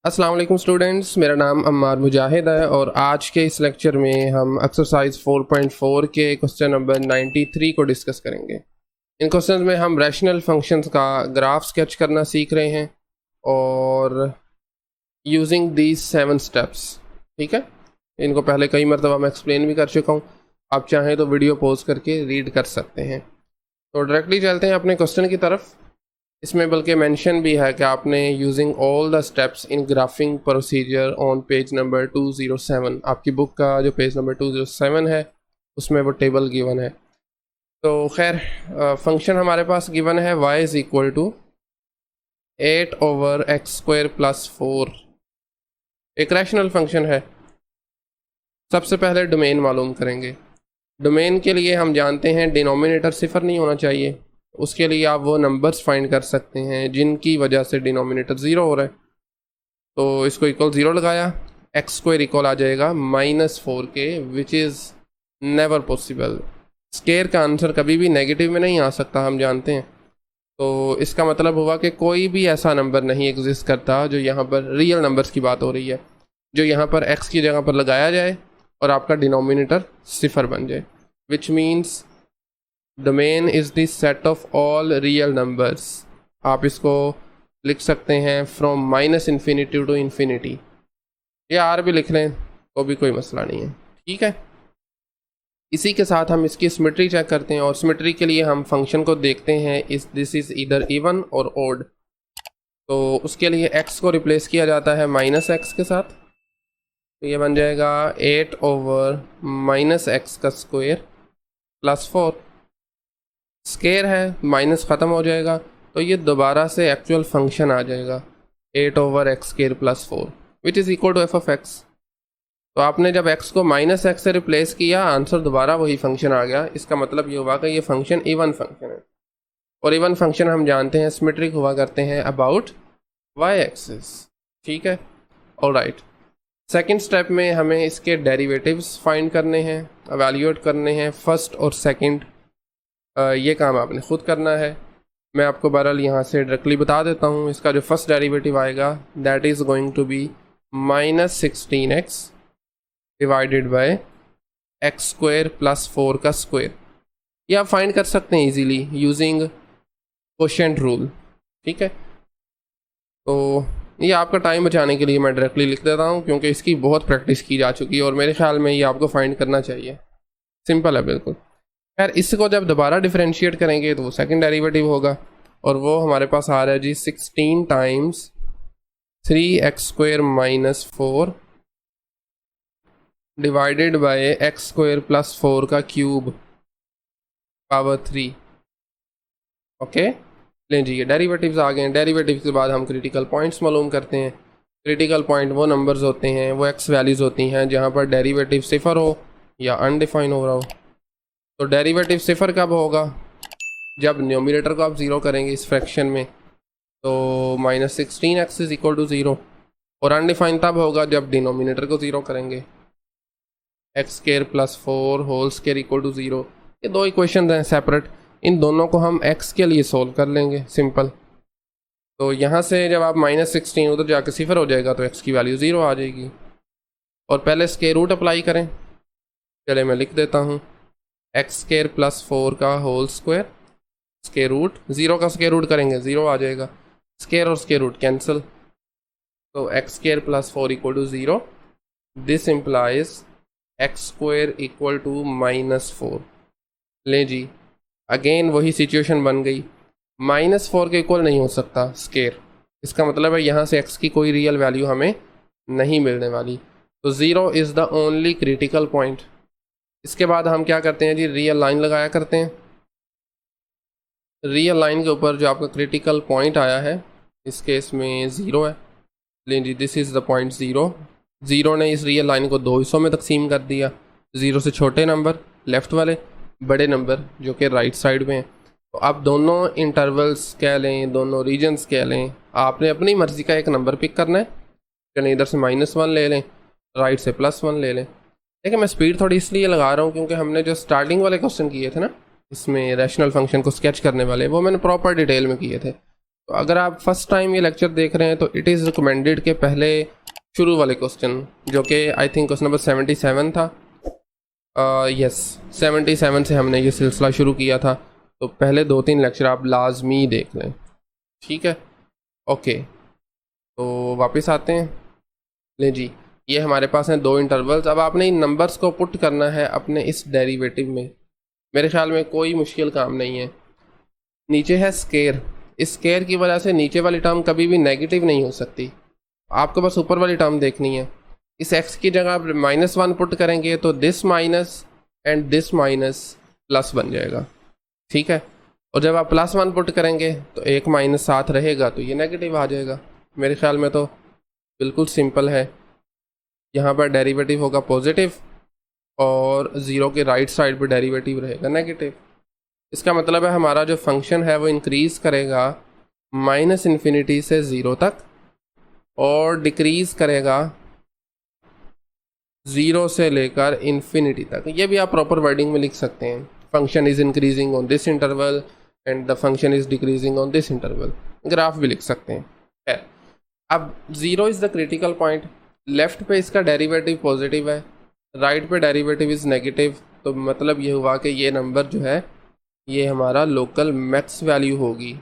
अस्सलाम वालेकुम स्टूडेंट्स, मेरा नाम अम्मार मुजाहिद है और आज के इस लेक्चर में हम एक्सरसाइज 4.4 के क्वेश्चन नंबर 93 को डिस्कस करेंगे। इन क्वेश्चंस में हम रैशनल फंक्शंस का ग्राफ स्केच करना सीख रहे हैं और यूजिंग दीज 7 स्टेप्स। ठीक है, इनको पहले कई मरतबा मैं एक्सप्लेन भी कर चुका हूँ, आप चाहें तो वीडियो पॉज करके रीड कर सकते हैं। तो डायरेक्टली चलते हैं अपने क्वेश्चन की तरफ। इसमें बल्कि मेंशन भी है कि आपने using all the steps in graphic procedure on page number 207, आपकी बुक का जो पेज नंबर 207 है उसमें वो टेबल गिवन है। तो खैर फंक्शन हमारे पास गिवन है y is equal to 8/x² + 4। एक रैशनल फंक्शन है। सबसे पहले डोमेन मालूम करेंगे। डोमेन के लिए हम जानते हैं डिनोमिनेटर सिफर नहीं होना चाहिए। उसके लिए आप वो नंबर्स फाइंड कर सकते हैं जिनकी वजह से डिनोमिनेटर ज़ीरो हो रहा है। तो इसको इक्वल 0 लगाया, x² इक्वल आ जाएगा -4 के, which is never possible. Square का आंसर कभी भी नेगेटिव में नहीं आ सकता, हम जानते हैं। तो इसका मतलब हुआ कि कोई भी ऐसा नंबर नहीं एग्जिस्ट करता जो यहाँ पर रियल नंबर्स की बात हो रही है, जो यहाँ पर x की जगह पर लगाया जाए और आपका डिनोमिनेटर सिफर बन जाए, which means domain is the set of all real numbers. आप इसको लिख सकते हैं फ्रॉम -∞ टू इन्फिनिटी, या आर भी लिख लें तो भी कोई मसला नहीं है। ठीक है, इसी के साथ हम इसकी सिमेट्री चेक करते हैं और सिमेट्री के लिए हम फंक्शन को देखते हैं इस दिस इज़ ईदर इवन और ओड। तो उसके लिए x को रिप्लेस किया जाता है -x के साथ, तो ये बन जाएगा 8/-x² + 4। स्केयर है, माइनस ख़त्म हो जाएगा तो ये दोबारा से एक्चुअल फंक्शन आ जाएगा 8/x² + 4 which is equal to f(x). तो आपने जब x को -x से रिप्लेस किया, आंसर दोबारा वही फंक्शन आ गया। इसका मतलब ये हुआ कि ये फंक्शन इवन फंक्शन है और इवन फंक्शन हम जानते हैं सिमेट्रिक हुआ करते हैं अबाउट y एक्सिस। ठीक है, ऑलराइट। सेकेंड स्टेप में हमें इसके डेरिवेटिव्स फाइंड करने हैं, एवेल्यूएट करने हैं, फर्स्ट और सेकेंड। ये काम आपने खुद करना है। मैं आपको बहरहाल यहाँ से डायरेक्टली बता देता हूँ। इसका जो फर्स्ट डेरिवेटिव आएगा that is going to be -16x divided by x² + 4 का स्क्वायर। ये आप फाइंड कर सकते हैं इजीली यूजिंग कोशेंट रूल। ठीक है, तो ये आपका टाइम बचाने के लिए मैं डायरेक्टली लिख देता हूँ, क्योंकि इसकी बहुत प्रैक्टिस की जा चुकी है और मेरे ख्याल में ये आपको फाइंड करना चाहिए। सिंपल है बिल्कुल। खैर, इसको जब दोबारा डिफरेंशिएट करेंगे तो वो सेकंड डेरिवेटिव होगा और वो हमारे पास आ रहा है जी 16 times 3x² - 4 divided by x² + 4 का क्यूब पावर 3। ओके, लें जी, ये डेरिवेटिव्स आ गए हैं। डेरिवेटिव्स के बाद हम क्रिटिकल पॉइंट्स मालूम करते हैं। क्रिटिकल पॉइंट वो नंबर्स होते हैं, वो x वैल्यूज़ होती हैं जहाँ पर डेरिवेटिव सिफर हो या अनडिफाइन हो रहा हो। तो डेरिवेटिव सिफर कब होगा? जब न्यूमरेटर को आप ज़ीरो करेंगे इस फ्रैक्शन में, तो -16x इज़ इक्वल टू 0। और अनडिफाइन तब होगा जब डिनोमिनेटर को ज़ीरो करेंगे, x² + 4 whole square equal to 0। ये दो इक्वेशन हैं सेपरेट, इन दोनों को हम x के लिए सोल्व कर लेंगे, सिंपल। तो यहाँ से जब आप -16 उधर जाकर सिफर हो जाएगा तो x की वैल्यू 0 आ जाएगी। और पहले स्क्वायर रूट अप्लाई करें। चले मैं लिख देता हूँ, x² + 4 का होल स्क्वायर, स्क्वायर रूट 0 का स्क्वायर रूट करेंगे 0 आ जाएगा, स्क्वायर और स्क्वायर रूट कैंसिल, तो x² + 4 equal to 0। This implies x² equal to -4। ले जी, अगेन वही सिचुएशन बन गई। -4 के इक्वल नहीं हो सकता स्क्वायर, इसका मतलब है यहाँ से x की कोई रियल वैल्यू हमें नहीं मिलने वाली। तो 0 is the only critical point. इसके बाद हम क्या करते हैं जी, रियल लाइन लगाया करते हैं। रियल लाइन के ऊपर जो आपका क्रिटिकल पॉइंट आया है, इस केस में 0 है। लेकिन जी, दिस इज़ द पॉइंट 0। 0 ने इस रियल लाइन को 2 हिस्सों में तकसीम कर दिया। 0 से छोटे नंबर लेफ़्ट वाले, बड़े नंबर जो कि राइट साइड में हैं। तो आप दोनों इंटरवल्स कह लें, दोनों रीजन्स कह लें, आपने अपनी मर्ज़ी का एक नंबर पिक करना है। यानी इधर से -1 ले लें, राइट से +1 ले लें। देखिए, मैं स्पीड थोड़ी इसलिए लगा रहा हूँ क्योंकि हमने जो स्टार्टिंग वाले क्वेश्चन किए थे ना, इसमें रैशनल फंक्शन को स्केच करने वाले, वो मैंने प्रॉपर डिटेल में किए थे। तो अगर आप फर्स्ट टाइम ये लेक्चर देख रहे हैं तो इट इज़ रिकमेंडेड के पहले शुरू वाले क्वेश्चन, जो कि आई थिंक क्वेश्चन नंबर 77 था, यस 77 से हमने ये सिलसिला शुरू किया था, तो पहले 2-3 लेक्चर आप लाजमी देख लें, ठीक है। ओके, तो वापस आते हैं। ले जी, ये हमारे पास हैं 2 इंटरवल्स। अब आपने इन नंबर्स को पुट करना है अपने इस डेरिवेटिव में। मेरे ख्याल में कोई मुश्किल काम नहीं है। नीचे है स्केयर, इस स्केयर की वजह से नीचे वाली टर्म कभी भी नेगेटिव नहीं हो सकती, आपको बस ऊपर वाली टर्म देखनी है। इस x की जगह आप -1 पुट करेंगे तो this minus and this minus plus बन जाएगा, ठीक है। और जब आप +1 पुट करेंगे तो एक माइनस साथ रहेगा तो ये नेगेटिव आ जाएगा। मेरे ख्याल में तो बिल्कुल सिंपल है। यहाँ पर डेरिवेटिव होगा पॉजिटिव और 0 के राइट साइड पर डेरिवेटिव रहेगा नेगेटिव। इसका मतलब है हमारा जो फंक्शन है वो इंक्रीज़ करेगा -∞ से 0 तक और डिक्रीज़ करेगा 0 से लेकर इन्फिनिटी तक। ये भी आप प्रॉपर वर्डिंग में लिख सकते हैं, function is increasing on this interval and the function is decreasing on this interval. Graph भी लिख सकते हैं। है अब 0 is the critical point, left पे इसका डेरिवेटिव पॉजिटिव है, राइट पे डेरिवेटिव इज़ नेगेटिव, तो मतलब ये हुआ कि ये नंबर जो है ये हमारा लोकल मैक्स वैल्यू होगी।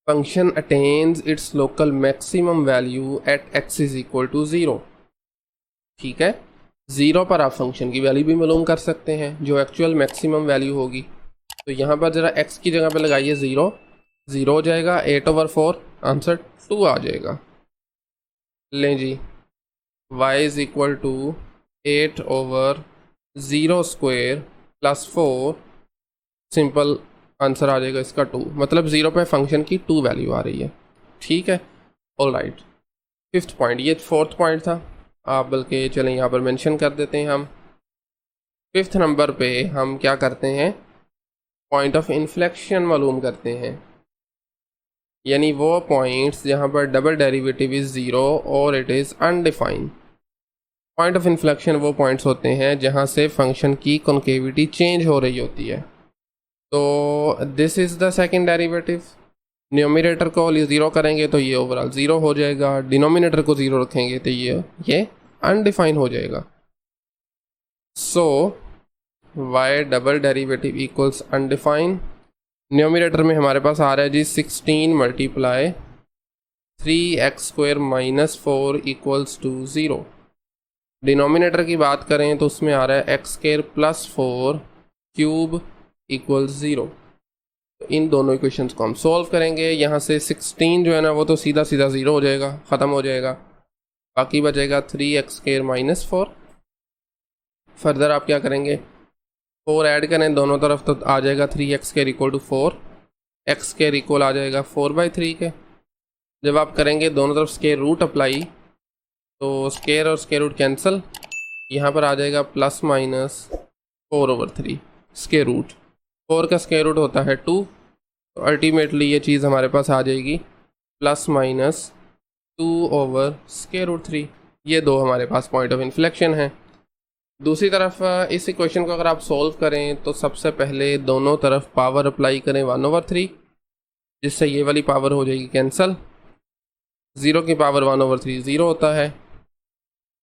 Function attains its local maximum value at x is equal to 0, ठीक है। 0 पर आप फंक्शन की वैल्यू भी मालूम कर सकते हैं जो एक्चुअल मैक्सिमम वैल्यू होगी। तो यहाँ पर ज़रा x की जगह पे लगाइए 0, 0 हो जाएगा, 8/4 आंसर 2 आ जाएगा। लें जी, y is equal to 8/0² + 4, simple answer आ जाएगा इसका 2, मतलब 0 पे फंक्शन की 2 वैल्यू आ रही है, ठीक है। ऑलराइट, 5th पॉइंट, ये 4th पॉइंट था, आप बल्कि चलें यहाँ पर मेंशन कर देते हैं। हम 5th नंबर पे हम क्या करते हैं, पॉइंट ऑफ इन्फ्लेक्शन मालूम करते हैं, यानी वो पॉइंट्स जहाँ पर डबल डेरिवेटिव इज़ 0 और it is undefined. Point of inflection वो पॉइंट्स होते हैं जहाँ से फंक्शन की कॉन्केविटी चेंज हो रही होती है। तो this is the second derivative. Numerator को 0 करेंगे तो ये ओवरऑल 0 हो जाएगा, डिनोमिनेटर को 0 रखेंगे तो ये अनडिफाइन हो जाएगा। सो y double derivative equals undefine. Numerator में हमारे पास आ रहा है जी 16 × 3x² - 4 = 0। डिनोमिनेटर की बात करें तो उसमें आ रहा है x² + 4³ = 0। तो इन दोनों इक्वेशंस को हम सॉल्व करेंगे। यहाँ से 16 जो है ना वो तो सीधा 0 हो जाएगा, ख़त्म हो जाएगा, बाकी बचेगा 3x² - 4। फर्दर आप क्या करेंगे, 4 ऐड करें दोनों तरफ तो आ जाएगा 3x² = 4, x² इक्वल आ जाएगा 4/3 के। जब आप करेंगे दोनों तरफ स्क्वायर रूट अप्लाई तो स्क्वायर और स्क्वायर रूट कैंसिल, यहाँ पर आ जाएगा ±4/3 स्क्वायर रूट। 4 का स्क्वायर रूट होता है 2, तो अल्टीमेटली ये चीज़ हमारे पास आ जाएगी ±2/√3। ये दो हमारे पास पॉइंट ऑफ इन्फ्लेक्शन है। दूसरी तरफ इस इक्वेशन को अगर आप सॉल्व करें तो सबसे पहले दोनों तरफ पावर अप्लाई करें 1/3, जिससे ये वाली पावर हो जाएगी कैंसिल। 0 की पावर 1/3 0 होता है।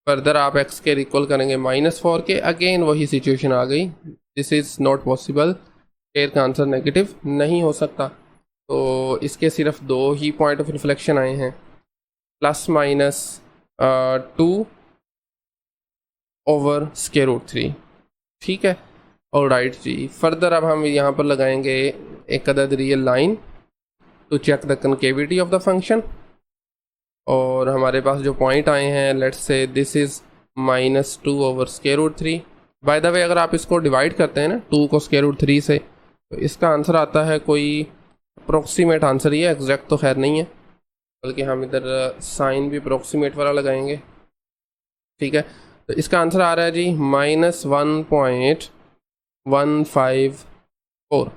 फर्दर आप x² इक्वल करेंगे -4 के, अगेन वही सिचुएशन आ गई, this is not possible, square का आंसर नेगेटिव नहीं हो सकता। तो इसके सिर्फ 2 ही पॉइंट ऑफ इन्फ्लेक्शन आए हैं, +-2/√3, ठीक है। और राइट जी, फर्दर अब हम यहाँ पर लगाएंगे एक अदद real line to check the concavity of the function. और हमारे पास जो पॉइंट आए हैं, let's say this is -2/√3। By the way अगर आप इसको डिवाइड करते हैं ना 2 को √3 से, तो इसका आंसर आता है कोई अप्रोक्सीमेट आंसर ही है, एग्जैक्ट तो खैर नहीं है, बल्कि हम इधर साइन भी अप्रोक्सीमेट वाला लगाएंगे, ठीक है। तो इसका आंसर आ रहा है जी -1.154,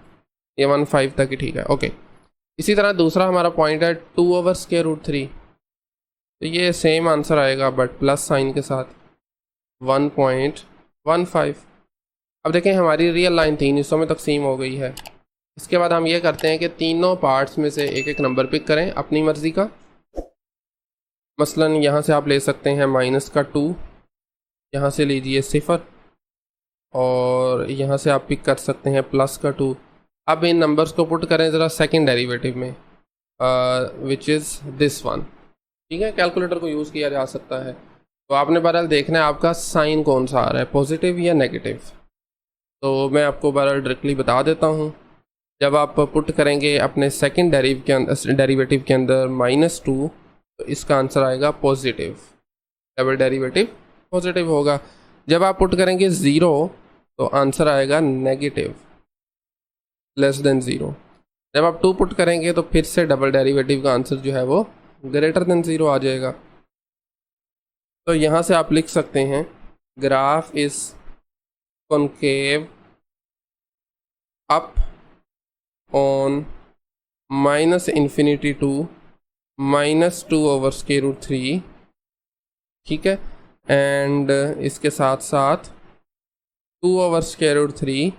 ये 15 तक ही ठीक है, ओके। इसी तरह दूसरा हमारा पॉइंट है 2/√3, तो ये सेम आंसर आएगा बट प्लस साइन के साथ 1.15। अब देखें हमारी रियल लाइन 3 हिस्सों में तकसीम हो गई है, इसके बाद हम ये करते हैं कि तीनों पार्ट्स में से एक एक नंबर पिक करें अपनी मर्ज़ी का। मसलन यहाँ से आप ले सकते हैं -2, यहाँ से लीजिए 0, और यहाँ से आप पिक कर सकते हैं +2। अब इन नंबर्स को पुट करें ज़रा सेकंड डेरिवेटिव में, विच इज़ दिस वन। ठीक है, कैलकुलेटर को यूज़ किया जा सकता है। तो आपने बहरहाल देखना है आपका साइन कौन सा आ रहा है, पॉजिटिव या नेगेटिव। तो मैं आपको बहरहाल डायरेक्टली बता देता हूँ। जब आप पुट करेंगे अपने सेकंड डेरिवेटिव के अंदर -2, तो इसका आंसर आएगा पॉजिटिव, डबल डेरिवेटिव पॉजिटिव होगा। जब आप पुट करेंगे 0, तो आंसर आएगा नेगेटिव, <0। जब आप 2 पुट करेंगे तो फिर से डबल डेरिवेटिव का आंसर जो है वो <0 आ जाएगा। तो यहाँ से आप लिख सकते हैं graph is concave up on -∞ to -2/√3। ठीक है, एंड इसके साथ साथ 2/√3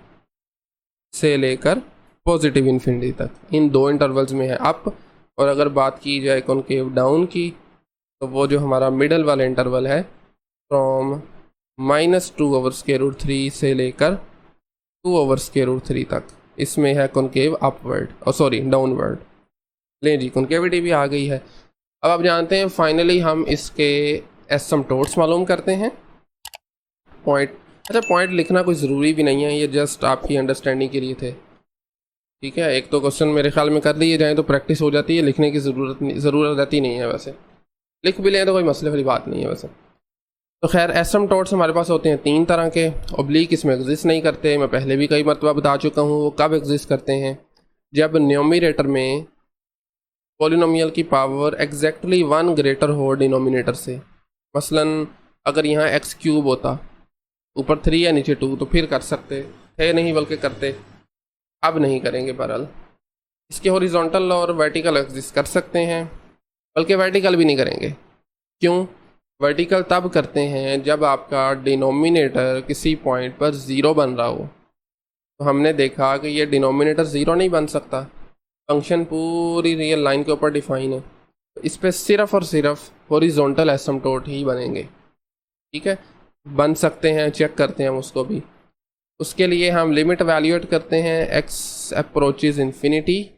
से लेकर पॉजिटिव इन्फिनिटी तक, इन दो इंटरवल्स में है अप। और अगर बात की जाए कॉन्केव डाउन की, तो वो जो हमारा मिडल वाला इंटरवल है फ्रॉम -2/√3 से लेकर 2/√3 तक, इसमें है कॉन्केव अपवर्ड, और सॉरी डाउनवर्ड। लें जी, कॉन्केविटी भी आ गई है। अब आप जानते हैं फाइनली हम इसके एसिम्पटोट्स मालूम करते हैं। पॉइंट, अच्छा पॉइंट लिखना कोई ज़रूरी भी नहीं है, ये जस्ट आपकी अंडरस्टैंडिंग के लिए थे। ठीक है, एक तो क्वेश्चन मेरे ख्याल में कर लिए जाएँ तो प्रैक्टिस हो जाती है, लिखने की ज़रूरत रहती नहीं है। वैसे लिख भी लें तो कोई मसले वाली बात नहीं है वैसे तो। खैर, एसिम्पटोट्स हमारे पास होते हैं 3 तरह के। ऑब्लिक इसमें एग्जिस्ट नहीं करते, मैं पहले भी कई मरतबा बता चुका हूँ। वो कब एग्जिस्ट करते हैं? जब न्यूमरेटर में पॉलिनोमियल की पावर एग्जैक्टली 1 ग्रेटर हो डिनोमिनेटर से। मसलन अगर यहाँ x³ होता, ऊपर 3 या नीचे 2, तो फिर कर सकते थे, नहीं बल्कि करते, अब नहीं करेंगे। बहरहाल इसके हॉरिजॉन्टल और वर्टिकल एग्जिस्ट कर सकते हैं, बल्कि वर्टिकल भी नहीं करेंगे। क्यों? वर्टिकल तब करते हैं जब आपका डिनोमिनेटर किसी पॉइंट पर 0 बन रहा हो। तो हमने देखा कि ये डिनोमिनेटर 0 नहीं बन सकता, फंक्शन पूरी रियल लाइन के ऊपर डिफाइन है, तो इस पर सिर्फ और सिर्फ हॉरिजॉन्टल एसिम्पटोट ही बनेंगे। ठीक है, बन सकते हैं, चेक करते हैं हम उसको भी। उसके लिए हम लिमिट वैल्यूएट करते हैं, x अप्रोचेज इन्फिनिटी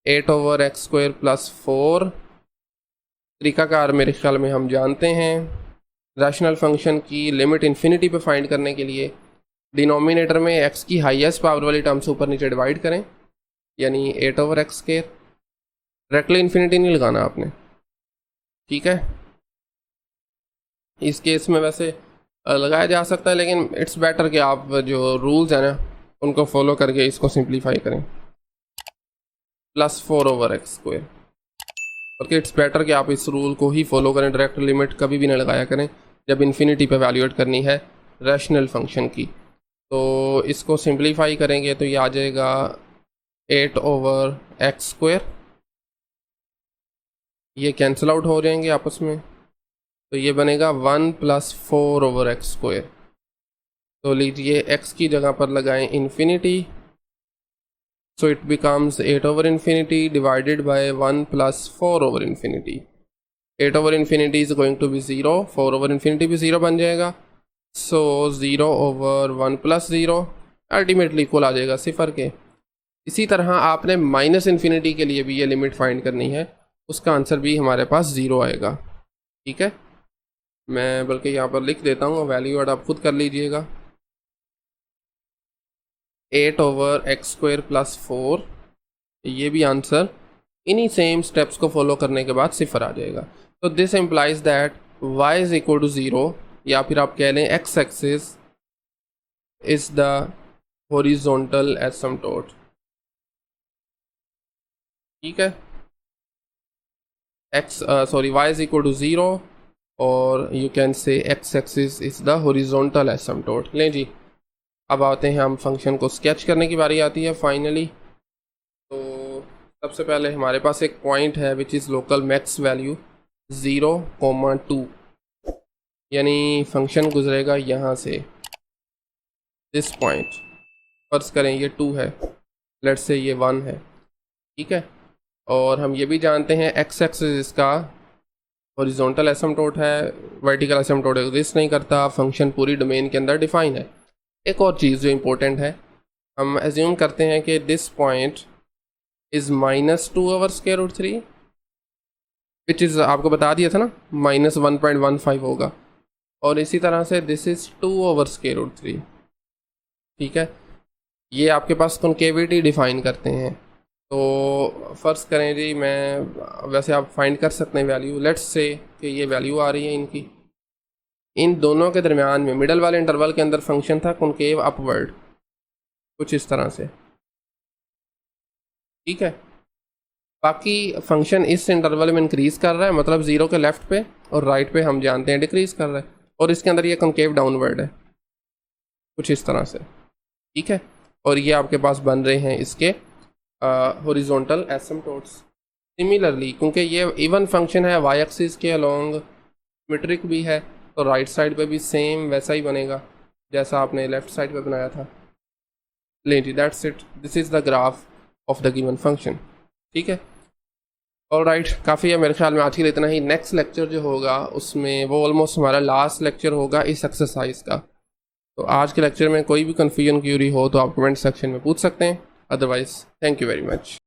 8/x² + 4। तरीकाकार मेरे ख्याल में हम जानते हैं। रैशनल फंक्शन की लिमिट इन्फिनिटी पे फाइंड करने के लिए डिनोमिनेटर में x की हाईएस्ट पावर वाली टर्म से ऊपर नीचे डिवाइड करें, यानी 8/x²। डायरेक्टली इन्फिनिटी नहीं लगाना आपने। ठीक है, इस केस में वैसे लगाया जा सकता है, लेकिन इट्स बेटर कि आप जो रूल्स हैं ना उनको फॉलो करके इसको सिंप्लीफाई करें, +4/x²। बल्कि इट्स बेटर कि आप इस रूल को ही फॉलो करें, डायरेक्ट लिमिट कभी भी ना लगाया करें जब इन्फिनिटी पे वैल्यूएट करनी है रैशनल फंक्शन की। तो इसको सिंप्लीफाई करेंगे तो ये आ जाएगा 8/x²। ये कैंसिल आउट हो जाएंगे आपस में, तो ये बनेगा 1 + 4/x²। तो लीजिए x की जगह पर लगाएं infinity, so it becomes 8/∞ divided by 1 + 4/∞। 8/∞ is going to be 0, 4/∞ भी 0 बन जाएगा, so 0/1 + 0 अल्टीमेटली इक्वल आ जाएगा 0 के। इसी तरह आपने -∞ के लिए भी ये लिमिट फाइंड करनी है, उसका आंसर भी हमारे पास 0 आएगा। ठीक है, मैं बल्कि यहाँ पर लिख देता हूँ, वैल्यू ऐड आप खुद कर लीजिएगा। 8/x² + 4, ये भी आंसर इन्हीं सेम स्टेप्स को फॉलो करने के बाद 0 आ जाएगा। तो दिस इम्प्लाइज दैट y = 0, या फिर आप कह लें x axis is the horizontal asymptote. ठीक है, y = 0, और you can say x axis is the horizontal asymptote. लें जी, अब आते हैं हम फंक्शन को स्केच करने की बारी आती है फाइनली। तो सबसे पहले हमारे पास एक पॉइंट है which is local max value 0,2, यानी फंक्शन गुजरेगा यहाँ से, दिस पॉइंट। फर्ज करें ये 2 है, लेट्स से ये 1 है, ठीक है। और हम ये भी जानते हैं एक्स एक्सिस इसका हॉरिजॉन्टल एसिम्पटोट है, वर्टिकल एसिम्पटोट एग्जिस्ट नहीं करता, फंक्शन पूरी डोमेन के अंदर डिफाइन है। एक और चीज़ जो इम्पोर्टेंट है, हम एज्यूम करते हैं कि this point is -2/√3 which is आपको बता दिया था ना -1.15 होगा, और इसी तरह से दिस इज़ 2/√3, ठीक है। ये आपके पास कॉन्केविटी डिफाइन करते हैं। तो फ़र्ज़ करें जी, मैं वैसे आप फाइंड कर सकते हैं वैल्यू, लेट्स से कि ये वैल्यू आ रही है इनकी, इन दोनों के दरमियान में मिडल वाले इंटरवल के अंदर फंक्शन था कॉन्केव अपवर्ड, कुछ इस तरह से, ठीक है। बाकी फंक्शन इस इंटरवल में इंक्रीज़ कर रहा है, मतलब 0 के लेफ़्ट पे और राइट पे हम जानते हैं डिक्रीज़ कर रहा है, और इसके अंदर ये कॉन्केव डाउनवर्ड है, कुछ इस तरह से, ठीक है। और ये आपके पास बन रहे हैं इसके हॉरिजॉन्टल एसिम्पटोट्स। सिमिलरली क्योंकि ये इवन फंक्शन है वाई एक्सिस के अलोंग सिमेट्रिक भी है, तो राइट साइड पे भी सेम वैसा ही बनेगा जैसा आपने लेफ्ट साइड पे बनाया था। ले जी, that's it, this is the graph of the given function, ठीक है। और राइट, काफ़ी है मेरे ख्याल में आज के लिए इतना ही। नेक्स्ट लेक्चर जो होगा उसमें वो ऑलमोस्ट हमारा लास्ट लेक्चर होगा इस एक्सरसाइज का। तो आज के लेक्चर में कोई भी कन्फ्यूजन क्यूरी हो तो आप कमेंट सेक्शन में पूछ सकते हैं, otherwise thank you very much.